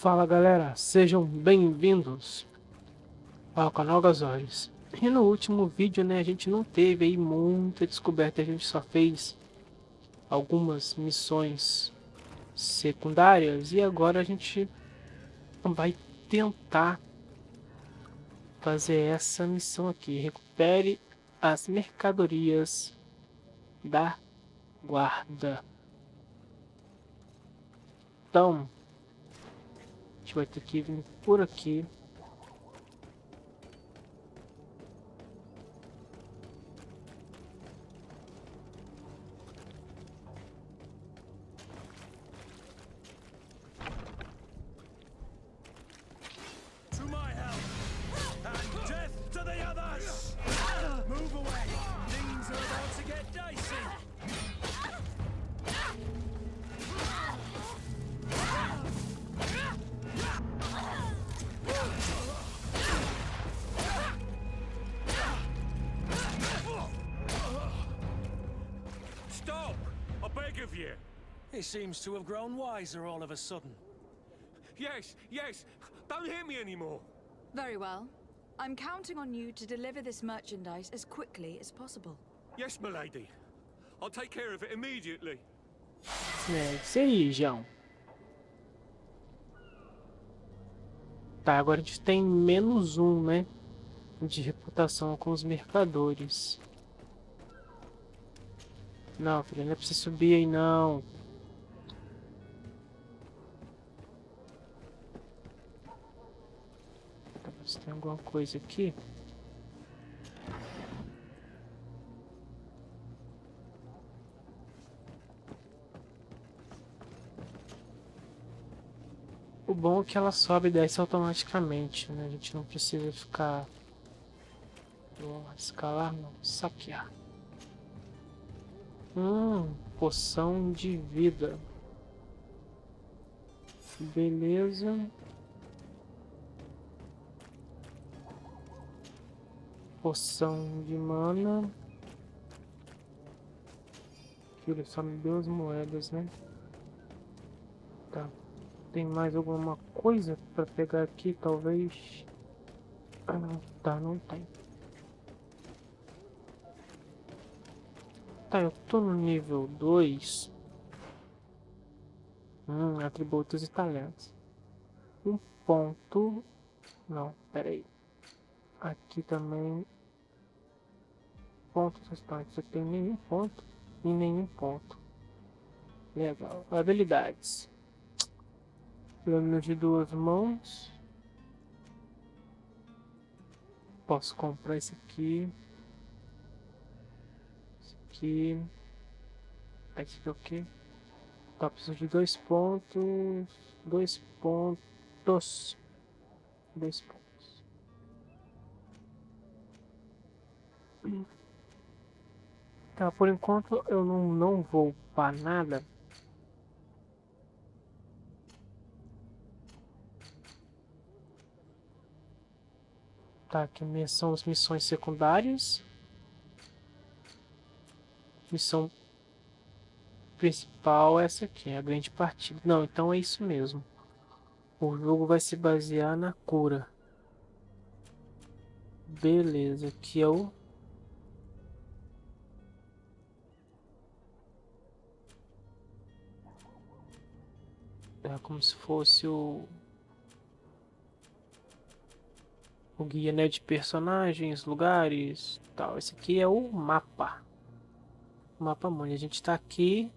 Fala galera, sejam bem-vindos ao canal Gasórios. E no último vídeo, né, a gente não teve aí muita descoberta, a gente só fez algumas missões secundárias e agora a gente vai tentar fazer essa missão aqui. Recupere as mercadorias da guarda. Então, a gente vai ter que vir por aqui. Stop! I beg of you! He seems to have grown wiser all of a sudden. Yes, yes! Don't hit me anymore! Very well. I'm counting on you to deliver this merchandise as quickly as possible. Yes, milady. I'll take care of it immediately. É isso aí, João. Tá, agora a gente tem -1, né? De reputação com os mercadores. Não, filho, não é pra você subir aí, não. Tá, se tem alguma coisa aqui. O bom é que ela sobe e desce automaticamente, né? A gente não precisa ficar... escalar não, saquear. Poção de vida. Beleza. Poção de mana. Ele só me deu as moedas, né? Tá. Tem mais alguma coisa pra pegar aqui, talvez? Ah, tá, não tem. Tá, eu tô no nível 2. Atributos e talentos. Um ponto. Não, pera aí. Aqui também. Pontos restantes. Aqui tem nenhum ponto e nenhum ponto. Legal. Habilidades. Plano de 2 mãos. Posso comprar esse aqui. Esse aqui. Esse aqui é o quê? Tá, preciso de 2 pontos. 2 pontos. 2 pontos. Tá, por enquanto eu não vou upar nada. Tá, aqui são as missões secundárias. Missão principal é essa aqui, a grande partida. Não, então é isso mesmo. O jogo vai se basear na cura. Beleza, aqui é o... É como se fosse o guia, né, de personagens, lugares, tal. Esse aqui é o mapa. O mapa mundo. A gente tá aqui.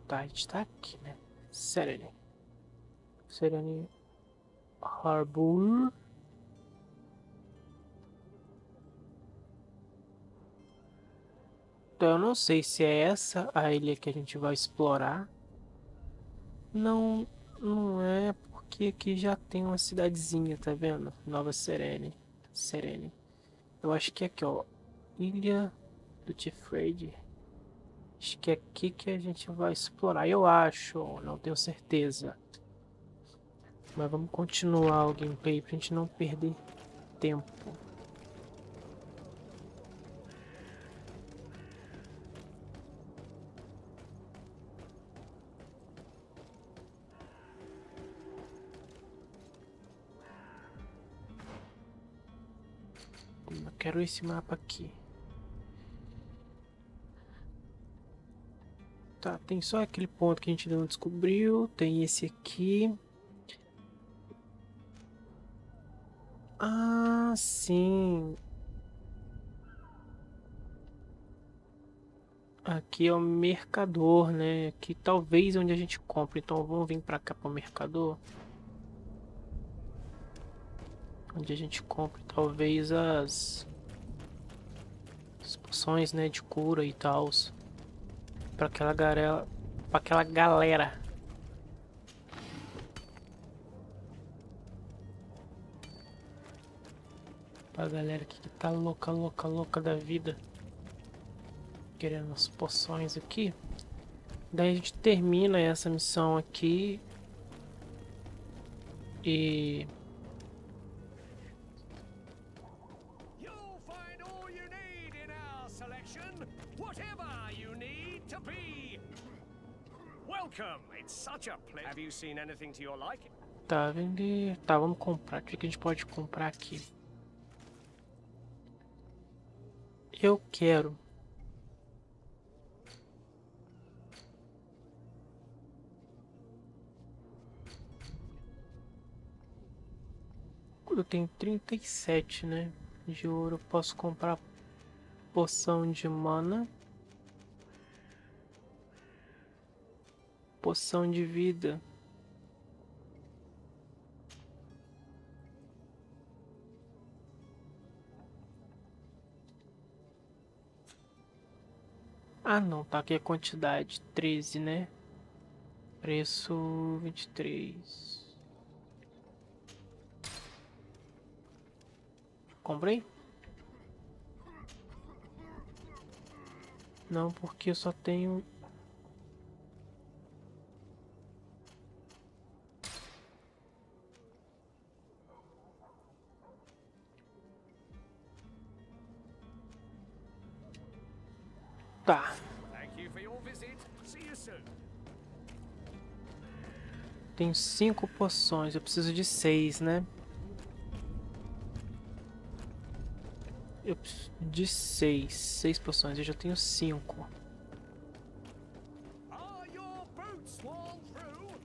Tá, a gente tá aqui, né? Serene Harbor. Então eu não sei se é essa a ilha que a gente vai explorar. Não, não é, porque aqui já tem uma cidadezinha, tá vendo? Nova Serene. Eu acho que é aqui, ó. Ilha do Tifrade. Acho que é aqui que a gente vai explorar. Eu acho, não tenho certeza. Mas vamos continuar o gameplay pra gente não perder tempo. quero esse mapa aqui. Tá, tem só aquele ponto que a gente ainda não descobriu. Tem esse aqui. Ah, sim. Aqui é o mercador, né? Aqui talvez é onde a gente compra. Então vamos vir pra cá pro mercador. Onde a gente compra talvez as poções, né? De cura e tal. Pra aquela galera. Pra aquela galera. Pra galera aqui que tá louca, louca, louca da vida. Querendo as poções aqui. Daí a gente termina essa missão aqui. E... You'll find all you need in our selection, whatever you need to be. Welcome. It's such a pleasure. Have you seen anything to your liking? Tá, vender... Tá, vamos comprar. O que a gente pode comprar aqui? Eu quero... Eu tenho 37, né? De ouro. Eu posso comprar poção de mana. Poção de vida. Ah, não. Tá aqui a quantidade. 13, né? Preço 23. Comprei? Não, porque eu só tenho... Tá. Thank you for your visit. See you soon. Tenho 5 poções. Eu preciso de 6, né? Eu preciso de 6. 6 poções. Eu já tenho 5. Are your boots worn through?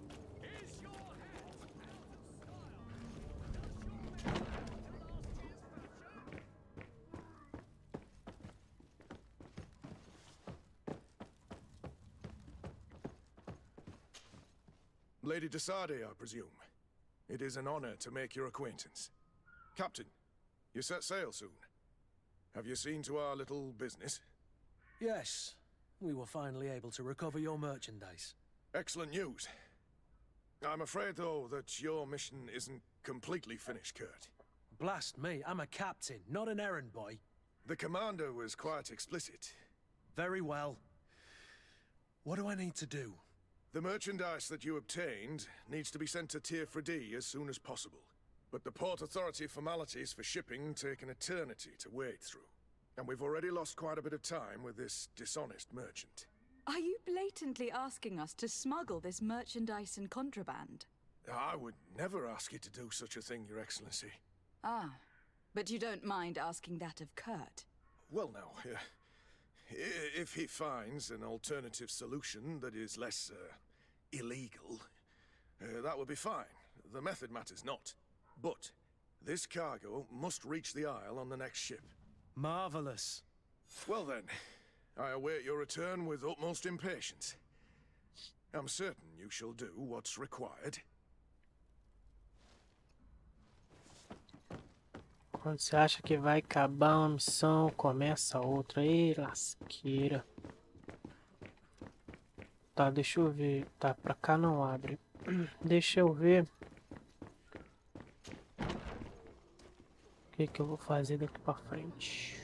Is your hat out of style? Does your makeup last year's fashion? Lady Desade, I presume. It is an honor to make your acquaintance. Captain, you set sail soon. Have you seen to our little business? Yes, we were finally able to recover your merchandise. Excellent news. I'm afraid, though, that your mission isn't completely finished, Kurt. Blast me, I'm a captain, not an errand boy. The commander was quite explicit. Very well. What do I need to do? The merchandise that you obtained needs to be sent to Tier 4D as soon as possible. But the Port Authority formalities for shipping take an eternity to wade through. And we've already lost quite a bit of time with this dishonest merchant. Are you blatantly asking us to smuggle this merchandise and contraband? I would never ask you to do such a thing, Your Excellency. Ah, but you don't mind asking that of Kurt? Well, now, if he finds an alternative solution that is less, illegal, that would be fine. The method matters not. But this cargo must reach the Isle on the next ship. Marvelous. Well then, I await your return with utmost impatience. I'm certain you shall do what's required. Quando você acha que vai acabar uma missão, começa outra. Ei, lasqueira. Tá, deixa eu ver. Tá, pra cá não abre. Deixa eu ver. O que que eu vou fazer daqui pra frente.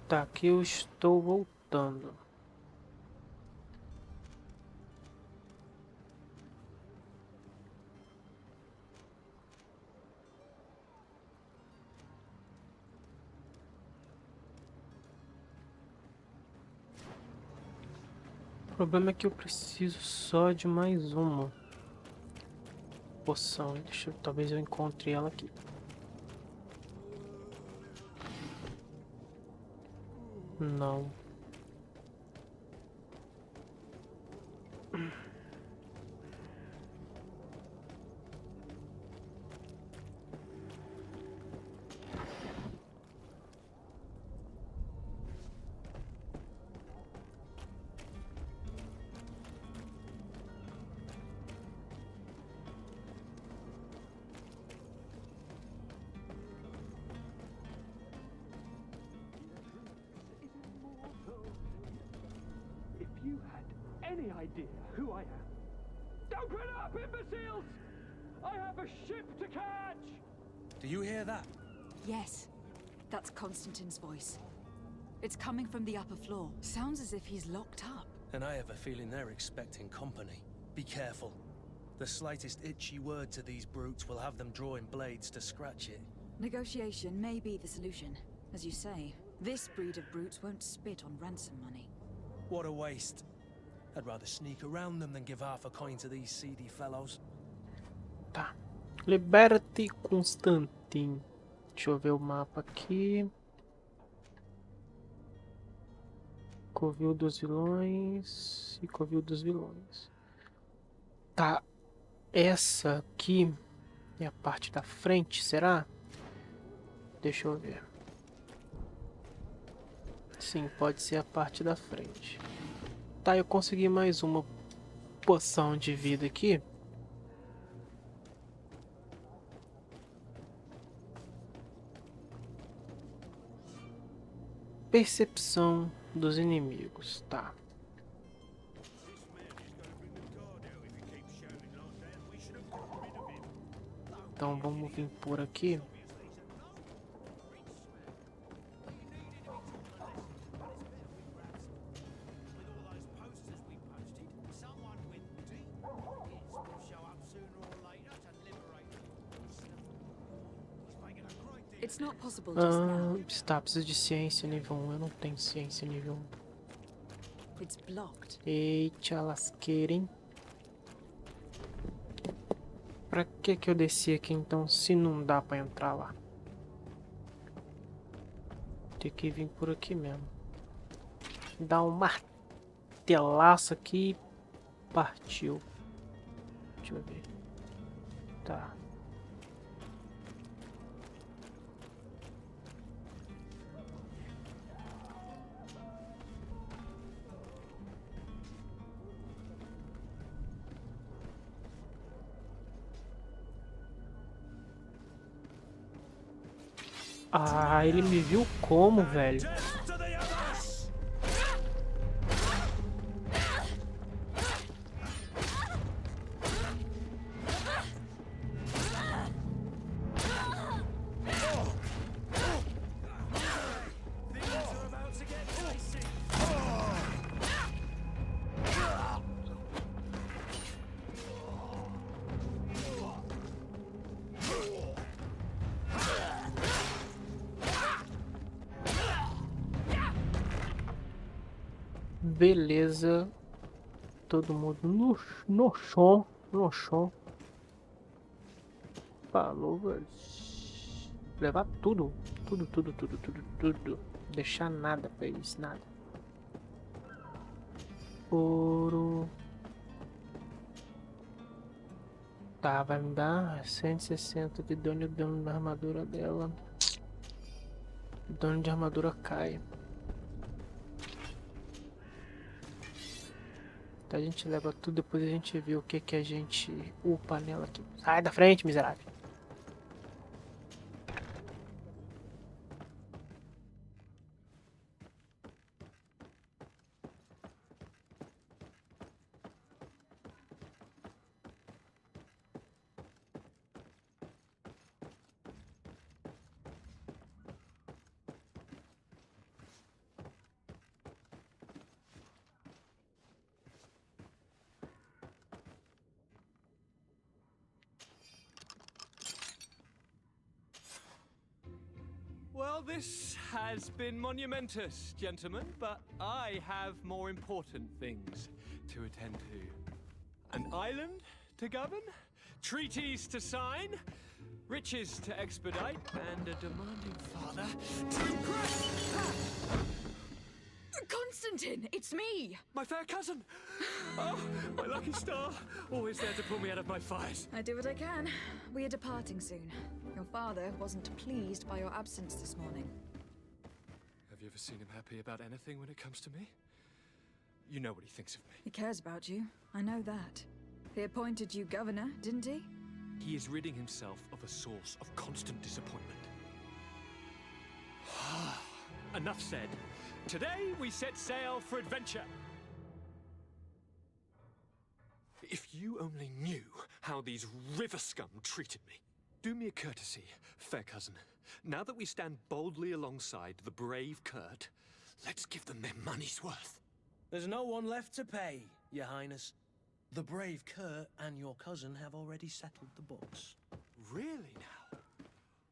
Tá, aqui eu estou voltando. O problema é que eu preciso só de mais uma. poção. Deixa eu, talvez eu encontre ela aqui. Não. If you had any idea who I am. Open up, imbeciles! I have a ship to catch! Do you hear that? Yes, that's Constantine's voice. It's coming from the upper floor. Sounds as if he's locked up. And I have a feeling they're expecting company. Be careful. The slightest itchy word to these brutes will have them drawing blades to scratch it. Negotiation may be the solution. As you say, this breed of brutes won't spit on ransom money. What a waste. I'd rather sneak around them than give half a coin to these seedy fellows. Tá. Liberte Constantine. Deixa eu ver o mapa aqui. Covil dos vilões e Covil dos vilões. Tá. Essa aqui é a parte da frente, será? Deixa eu ver. Sim, pode ser a parte da frente. Tá, eu consegui mais uma poção de vida aqui. Percepção dos inimigos, tá. Então vamos vir por aqui. It's not possible just now. Está, preciso de ciência nível 1. Eu não tenho ciência nível 1. It's blocked. Eita lasqueira, hein? Pra que eu desci aqui então, se não dá pra entrar lá? Tem que vir por aqui mesmo. Dá um martelaço aqui e partiu. Deixa eu ver. Tá. Ah, ele me viu como, velho? Beleza. Todo mundo no chão. No chão. Falou, velho. Levar tudo. Tudo. Deixar nada pra eles, nada. Ouro. Tá, vai me dar 160 de dano na armadura dela. O dano de armadura cai. Então a gente leva tudo, depois a gente vê o que a gente upa nela aqui. Sai da frente, miserável. Well, this has been monumentous, gentlemen, but I have more important things to attend to. An island to govern, treaties to sign, riches to expedite, and a demanding father to impress. Constantine, it's me! My fair cousin! Oh, my lucky star. Always there to pull me out of my fires. I do what I can. We are departing soon. Your father wasn't pleased by your absence this morning. Have you ever seen him happy about anything when it comes to me? You know what he thinks of me. He cares about you. I know that. He appointed you governor, didn't he? He is ridding himself of a source of constant disappointment. Enough said. Today we set sail for adventure. If you only knew how these river scum treated me. Do me a courtesy, fair cousin. Now that we stand boldly alongside the brave Kurt, let's give them their money's worth. There's no one left to pay, Your Highness. The brave Kurt and your cousin have already settled the books. Really now?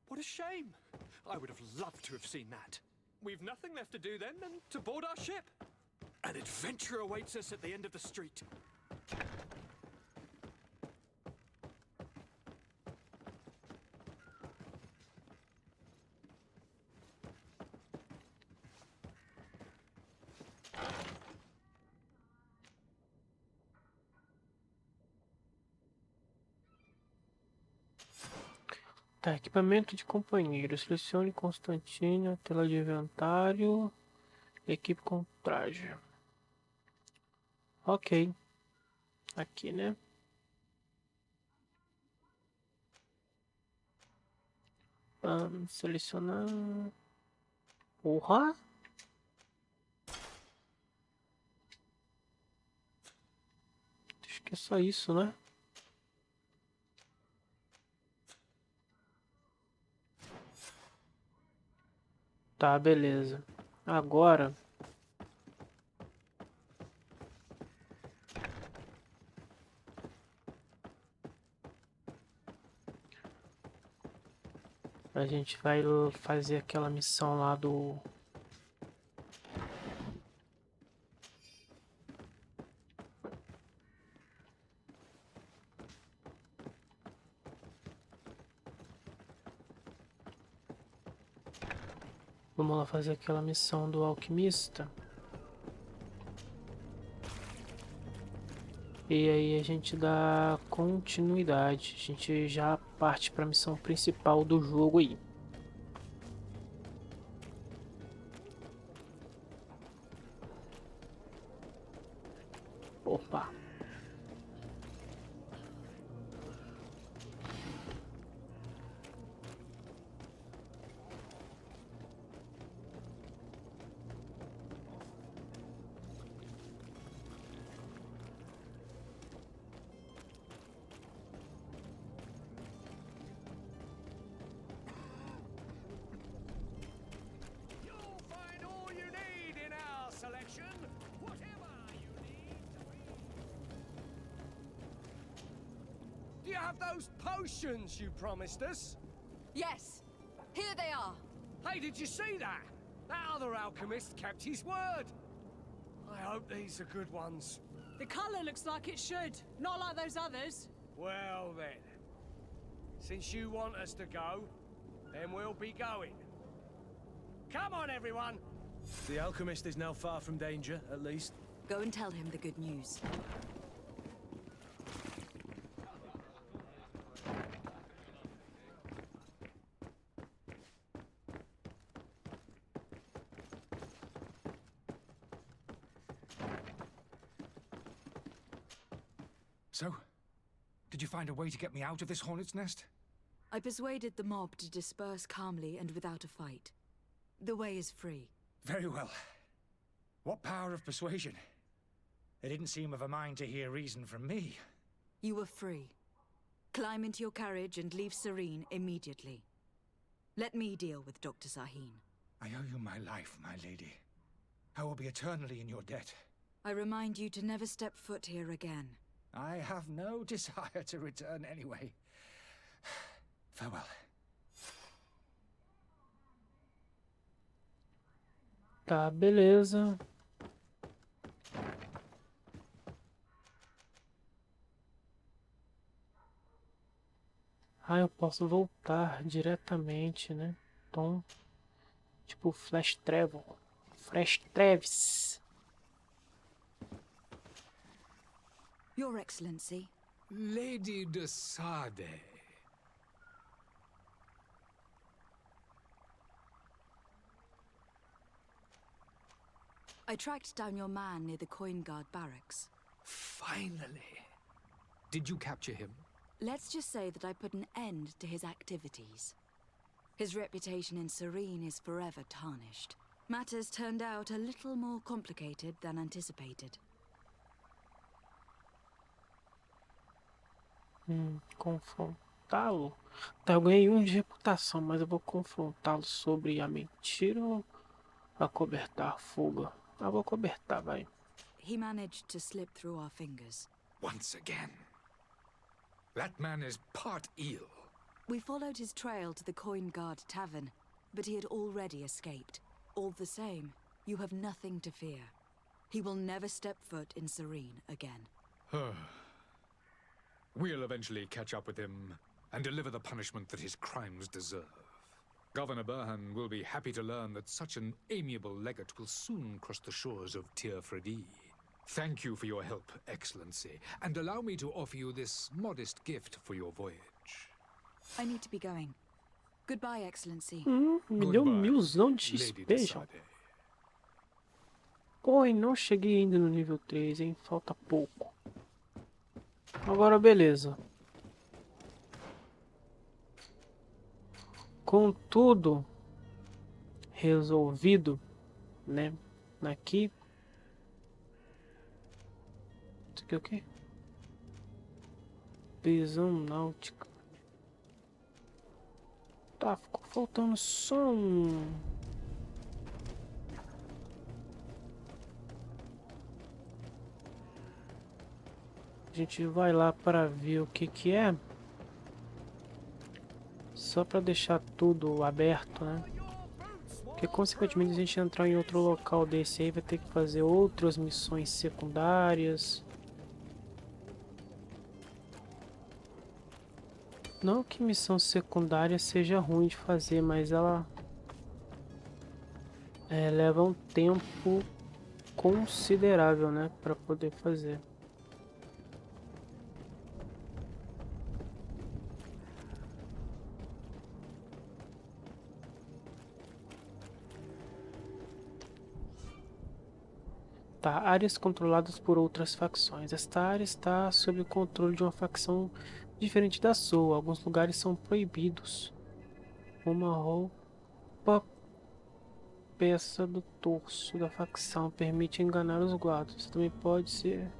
What a shame. I would have loved to have seen that. We've nothing left to do then than to board our ship. An adventure awaits us at the end of the street. Tá, equipamento de companheiro. Selecione Constantine, a tela de inventário. Equipe com traje. Ok. Aqui, né? Selecionar. Porra! Acho que é só isso, né? Tá, beleza. Agora a gente vai fazer aquela missão lá do... Vamos lá fazer aquela missão do alquimista. E aí a gente dá continuidade. A gente já parte para a missão principal do jogo aí. Opa. You'll find all you need in our selection, whatever you need to be. Do you have those potions you promised us? Yes. Here they are. Hey, did you see that? That other alchemist kept his word. I hope these are good ones. The colour looks like it should, not like those others. Well then, since you want us to go, then we'll be going. Come on, everyone! The alchemist is now far from danger, at least. Go and tell him the good news. So, did you find a way to get me out of this hornet's nest? I persuaded the mob to disperse calmly and without a fight. The way is free. Very well. What power of persuasion? They didn't seem of a mind to hear reason from me. You were free. Climb into your carriage and leave Serene immediately. Let me deal with Dr. Sahin. I owe you my life, my lady. I will be eternally in your debt. I remind you to never step foot here again. I have no desire to return anyway. Farewell. Tá, beleza. Ah, eu posso voltar diretamente, né? Então, tipo Flash Travel. Flash Travis. Your Excellency. Lady de Sade. I tracked down your man near the Coin Guard barracks. Finally. Did you capture him? Let's just say that I put an end to his activities. His reputation in Serene is forever tarnished. Matters turned out a little more complicated than anticipated. Confrontá-lo? Tá, eu ganhei 1 de reputação, mas eu vou confrontá-lo sobre a mentira ou acobertar a fuga? Ah, vou acobertar, vai. He managed to slip through our fingers. Once again. That man is part eel. We followed his trail to the Coin Guard Tavern, but he had already escaped. All the same, you have nothing to fear. He will never step foot in Serene again. We'll eventually catch up with him and deliver the punishment that his crimes deserve. Governor Burhan will be happy to learn that such an amiable legate will soon cross the shores of Tir Fredi. Thank you for your help, Excellency, and allow me to offer you this modest gift for your voyage. I need to be going. Goodbye, Excellency. Me deu Goodbye, 1000 de Lady XP, de já. Sade. Oi, não cheguei ainda no nível 3, hein? Falta pouco. Agora, beleza. Com tudo resolvido, né? Aqui. Isso aqui é o quê? Prisão náutica. Tá, ficou faltando só um. A gente vai lá para ver o que é. Só para deixar tudo aberto, né? Porque consequentemente a gente entrar em outro local desse aí vai ter que fazer outras missões secundárias. Não que missão secundária seja ruim de fazer, mas ela leva um tempo considerável, né, para poder fazer. Tá, áreas controladas por outras facções. Esta área está sob o controle de uma facção diferente da sua. Alguns lugares são proibidos. Uma roupa peça do torso da facção permite enganar os guardas. Você também pode ser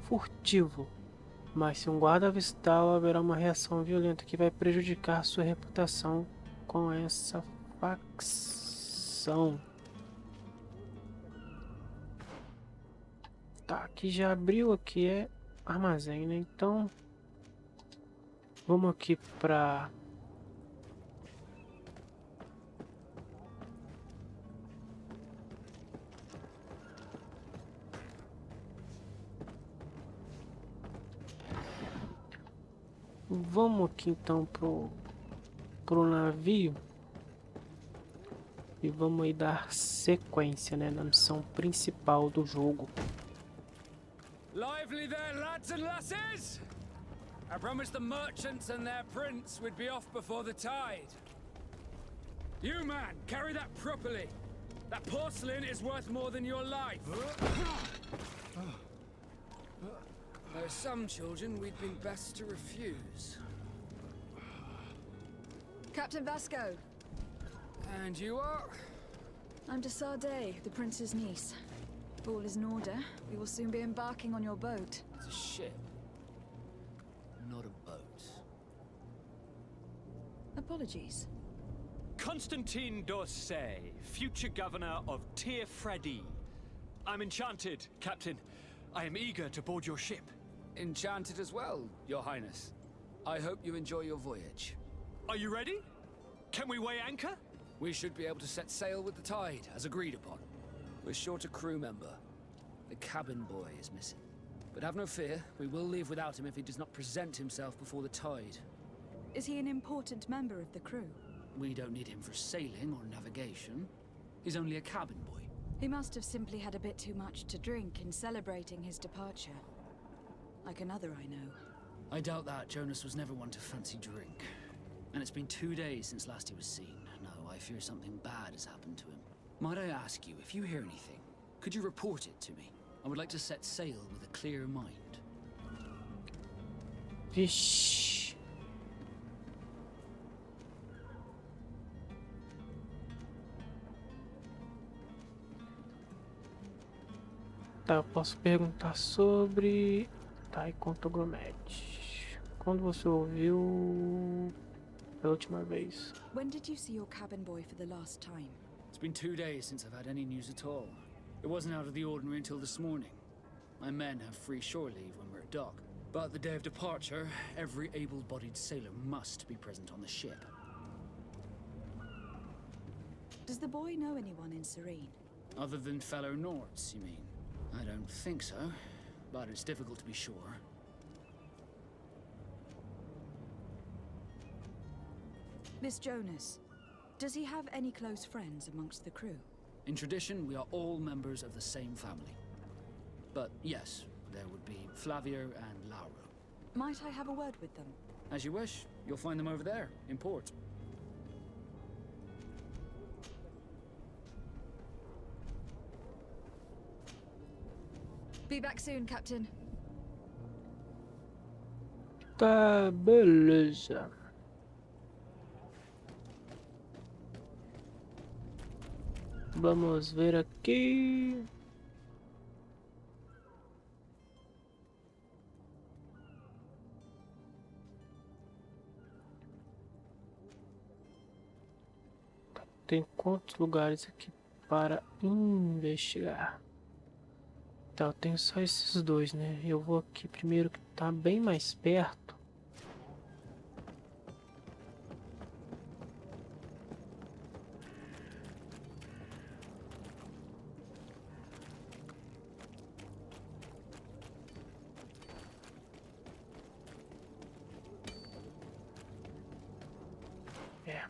furtivo. Mas se um guarda avistá-lo, haverá uma reação violenta que vai prejudicar sua reputação com essa facção. Tá, aqui já abriu, aqui é armazém, né? Então, vamos aqui pra... Vamos aqui então pro navio. E vamos aí dar sequência, né, na missão principal do jogo. Lively there, lads and lasses! I promised the merchants and their prince we'd be off before the tide. You, man, carry that properly. That porcelain is worth more than your life. There are some children we'd been best to refuse. Captain Vasco, And you are? I'm de Sade, the prince's niece. If all is in order, we will soon be embarking on your boat. It's a ship, not a boat. Apologies. Constantine d'Orsay, future governor of Tir Fredi. I'm enchanted, Captain. I am eager to board your ship. Enchanted as well, Your Highness. I hope you enjoy your voyage. Are you ready? Can we weigh anchor? We should be able to set sail with the tide, as agreed upon. We're short a crew member. The cabin boy is missing. But have no fear, we will leave without him if he does not present himself before the tide. Is he an important member of the crew? We don't need him for sailing or navigation. He's only a cabin boy. He must have simply had a bit too much to drink in celebrating his departure. Like another I know. I doubt that. Jonas was never one to fancy drink. And it's been 2 days since last he was seen. No, I fear something bad has happened to him. Might I ask you, if you hear anything, could you report it to me? I would like to set sail with a clear mind. Vixe. Tá, eu posso perguntar sobre... Tá, e conta o Gromete. Quando você ouviu pela última vez? When did you see your cabin boy for the last time? It's been 2 days since I've had any news at all. It wasn't out of the ordinary until this morning. My men have free shore leave when we're at dock. But the day of departure, every able-bodied sailor must be present on the ship. Does the boy know anyone in Serene? Other than fellow Nords, you mean? I don't think so, but it's difficult to be sure. Miss Jonas, does he have any close friends amongst the crew? In tradition, we are all members of the same family. But yes, there would be Flavio and Laura. Might I have a word with them? As you wish. You'll find them over there, in port. Be back soon, Captain. Tá, beleza. Vamos ver aqui. Tem quantos lugares aqui para investigar? Tá, eu tenho só esses dois, né? Eu vou aqui primeiro que tá bem mais perto. É.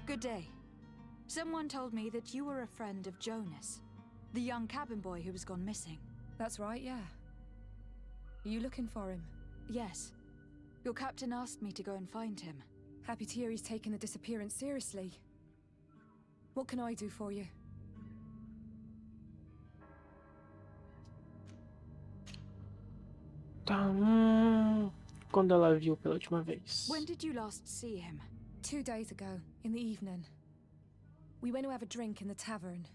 Good day. Someone told me that you were a friend of Jonas, the young cabin boy who was gone missing. That's right, yeah. Are you looking for him? Yes. Your captain asked me to go and find him. Happy to hear he's taken the disappearance seriously. What can I do for you? Tá, quando ela viu pela última vez? When did you last see him? 2 days ago, in the evening. We went to have a drink in the tavern.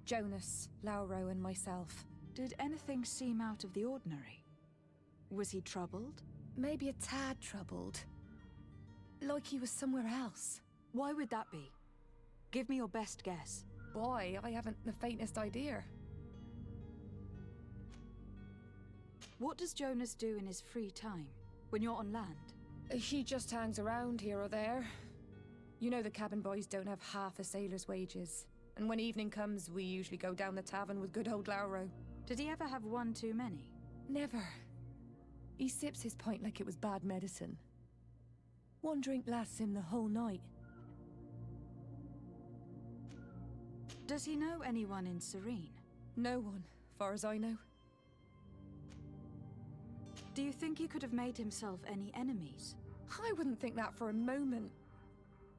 Jonas, Lauro and myself. Did anything seem out of the ordinary? Was he troubled? Maybe a tad troubled. Like he was somewhere else. Why would that be? Give me your best guess. Boy, I haven't the faintest idea. What does Jonas do in his free time, when you're on land? He just hangs around here or there. You know the cabin boys don't have half a sailor's wages. And when evening comes, we usually go down the tavern with good old Lauro. Did he ever have one too many? Never. He sips his pint like it was bad medicine. One drink lasts him the whole night. Does he know anyone in Serene? No one, far as I know. Do you think he could have made himself any enemies? I wouldn't think that for a moment.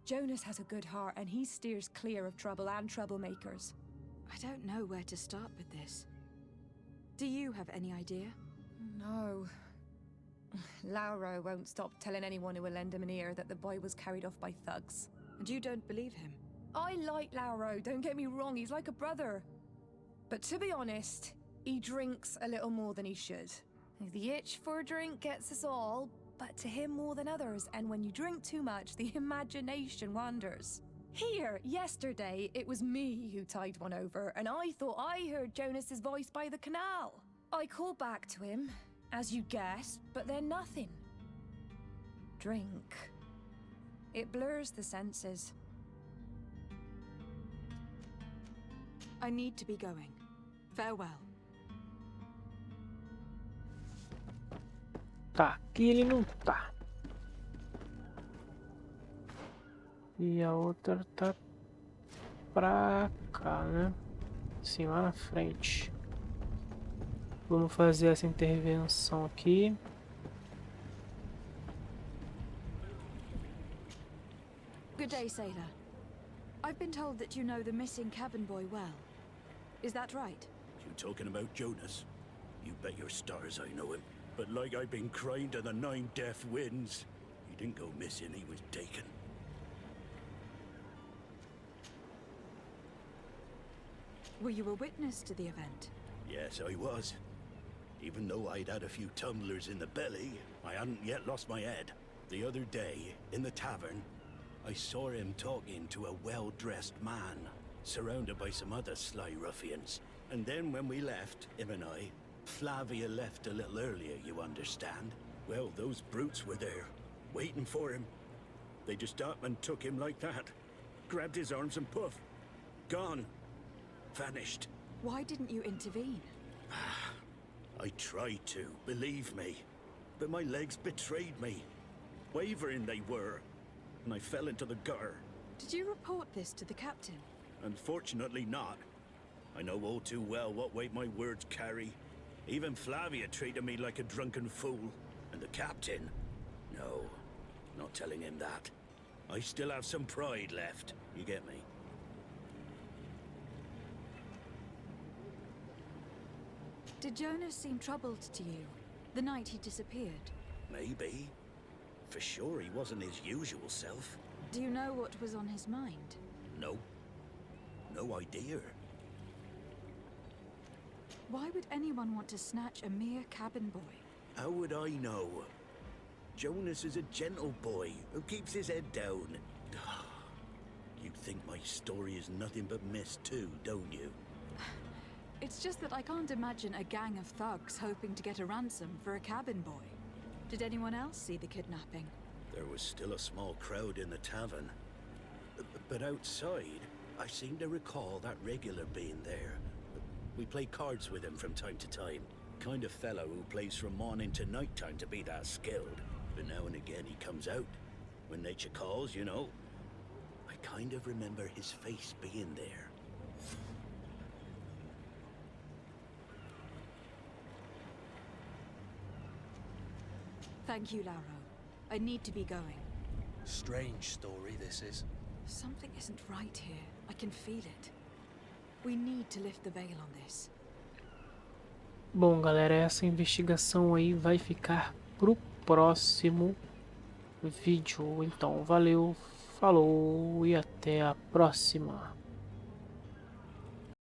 Jonas has a good heart and he steers clear of trouble and troublemakers. I don't know where to start with this. Do you have any idea? No. Lauro won't stop telling anyone who will lend him an ear that the boy was carried off by thugs. And you don't believe him? I like Lauro, don't get me wrong, he's like a brother. But to be honest, he drinks a little more than he should. The itch for a drink gets us all, but to him more than others, and when you drink too much, the imagination wanders. Here, yesterday, it was me who tied one over, and I thought I heard Jonas's voice by the canal. I called back to him. as you guessed, but they're nothing. Drink. It blurs the senses. I need to be going. Farewell. Tá, aqui ele não tá. E a outra tá pra cá, né? Assim, lá na frente. Vamos fazer essa intervenção aqui. Good day, sailor. I've been told that you know the missing cabin boy well. Is that right? You talking about Jonas? You bet your stars I know him. But like I've been crying to the 9 deaf winds, he didn't go missing, he was taken. Were you a witness to the event? Yes, I was. Even though I'd had a few tumblers in the belly, I hadn't yet lost my head. The other day, in the tavern, I saw him talking to a well-dressed man, surrounded by some other sly ruffians. And then when we left, him and I, Flavia left a little earlier, you understand? Well, those brutes were there, waiting for him. They just up and took him like that. Grabbed his arms and poof. Gone. Vanished. Why didn't you intervene? I tried to, believe me. But my legs betrayed me. Wavering they were. And I fell into the gutter. Did you report this to the captain? Unfortunately not. I know all too well what weight my words carry. Even Flavia treated me like a drunken fool. And the captain? No, not telling him that. I still have some pride left. You get me? Did Jonas seem troubled to you the night he disappeared? Maybe. For sure he wasn't his usual self. Do you know what was on his mind? No. No idea. Why would anyone want to snatch a mere cabin boy? How would I know? Jonas is a gentle boy who keeps his head down. You think my story is nothing but mist too, don't you? It's just that I can't imagine a gang of thugs hoping to get a ransom for a cabin boy. Did anyone else see the kidnapping? There was still a small crowd in the tavern. But outside, I seem to recall that regular being there. We play cards with him from time to time. Kind of fellow who plays from morning to night time to be that skilled. But now and again he comes out. When nature calls, you know. I kind of remember his face being there. Thank you, Lauro. I need to be going. Strange story this is. Something isn't right here. I can feel it. We need to lift the veil on this. Bom, galera, essa investigação aí vai ficar pro próximo vídeo. Então, valeu, falou e até a próxima.